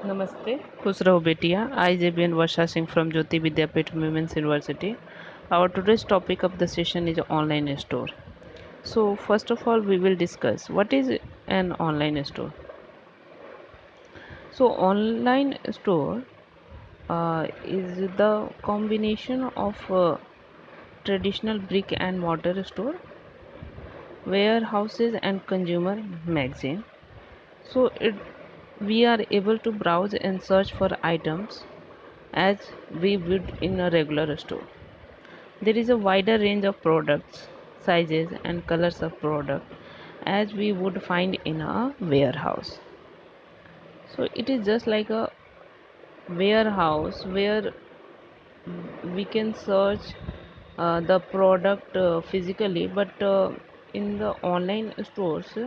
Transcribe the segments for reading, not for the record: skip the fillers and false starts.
नमस्ते, खुश रहो बेटिया. I JBN Varsha Singh from Jyoti Vidyapeeth Women's University. Our today's topic of the session is online store. So first of all, we will discuss what is an online store. So online store is the combination of traditional brick and mortar store, warehouses and consumer magazine. So we are able to browse and search for items as we would in a regular store. There is a wider range of products, sizes and colors of product as we would find in a warehouse. So it is just like a warehouse where we can search the product physically, but in the online stores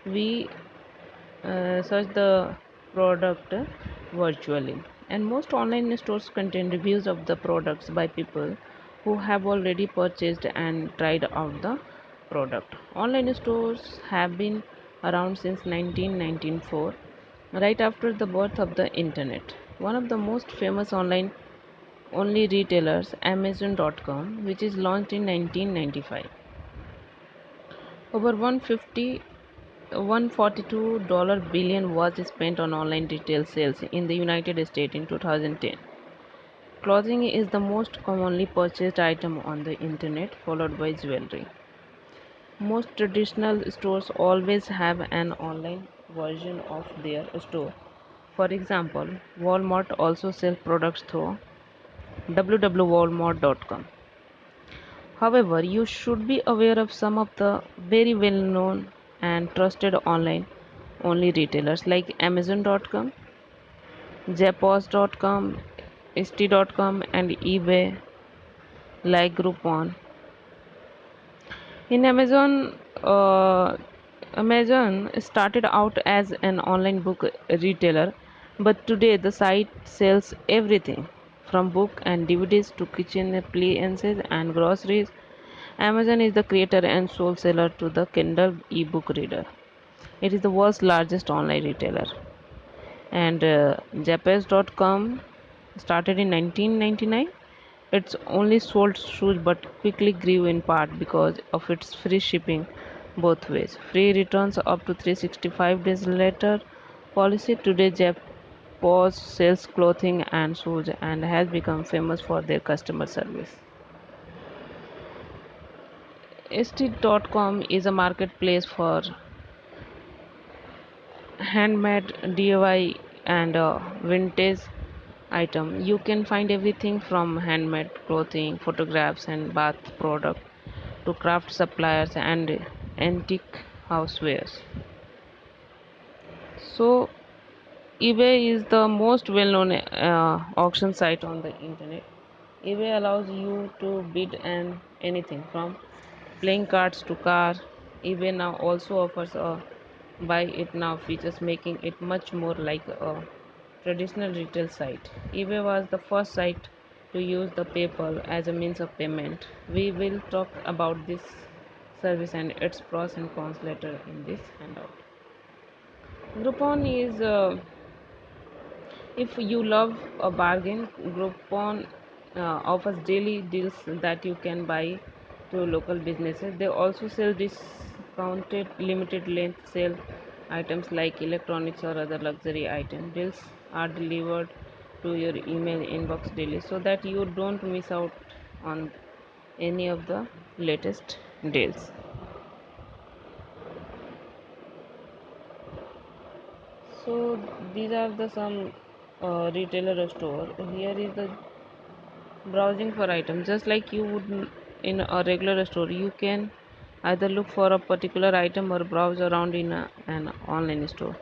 we search the product virtually. And most online stores contain reviews of the products by people who have already purchased and tried out the product. Online stores have been around since 1994, right after the birth of the internet. One of the most famous online only retailers, Amazon.com, which is launched in 1995. Over 142 billion was spent on online retail sales in the United States in 2010. Clothing is the most commonly purchased item on the internet, followed by jewelry. Most traditional stores always have an online version of their store. For example, Walmart also sells products through www.walmart.com. However, you should be aware of some of the very well known and trusted online only retailers like Amazon.com, Zappos.com, Etsy.com, and eBay like Groupon. In Amazon started out as an online book retailer, but today the site sells everything from book and DVDs to kitchen appliances and groceries. Amazon is the creator and sole seller to the Kindle ebook reader. It is the world's largest online retailer. And Zappos.com started in 1999. It's only sold shoes but quickly grew in part because of its free shipping both ways. Free returns up to 365 days later policy. Today Zappos sells clothing and shoes and has become famous for their customer service. Etsy.com is a marketplace for handmade DIY and vintage item. You can find everything from handmade clothing, photographs and bath product to craft suppliers and antique housewares. So eBay is the most well-known auction site on the internet. eBay allows you to bid on anything from playing cards to car. eBay now also offers a buy it now features, making it much more like a traditional retail site. eBay was the first site to use the PayPal as a means of payment. We will talk about this service and its pros and cons later in this handout. Groupon is if you love a bargain, Groupon offers daily deals that you can buy through local businesses. They also sell discounted limited length sale items like electronics or other luxury items. Deals are delivered to your email inbox daily so that you don't miss out on any of the latest deals. So these are the some retailer store. Here is the browsing for items. Just like you would in a regular store, you can either look for a particular item or browse around in an online store.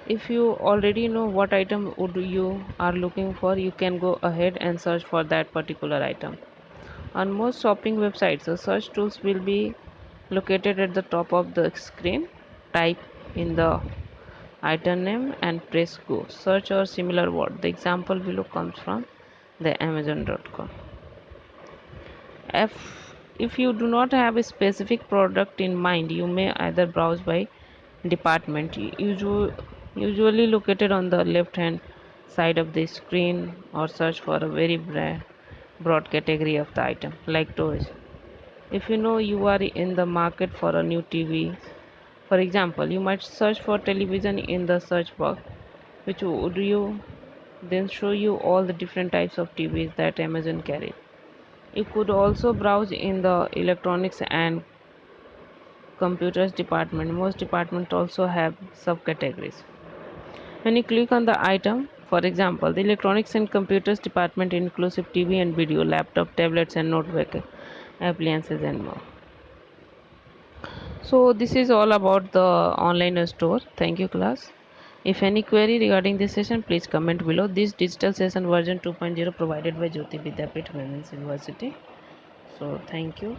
If you already know what item would you are looking for, you can go ahead and search for that particular item. On most shopping websites, the search tools will be located at the top of the screen. Type in the item name and press go. Search or similar word. The example below comes from the Amazon.com. If you do not have a specific product in mind, you may either browse by department. usually located on the left hand side of the screen, or search for a very broad category of the item like toys. If you know you are in the market for a new TV, for example, you might search for television in the search box, which would you then show you all the different types of TVs that Amazon carries. You could also browse in the electronics and computers department. Most departments also have subcategories. When you click on the item, for example, the electronics and computers department inclusive TV and video, laptop, tablets and notebook appliances and more. So this is all about the online store. Thank you class. If any query regarding this session, please comment below. This digital session version 2.0 provided by Jyoti Vidyapeeth Women's University. So thank you.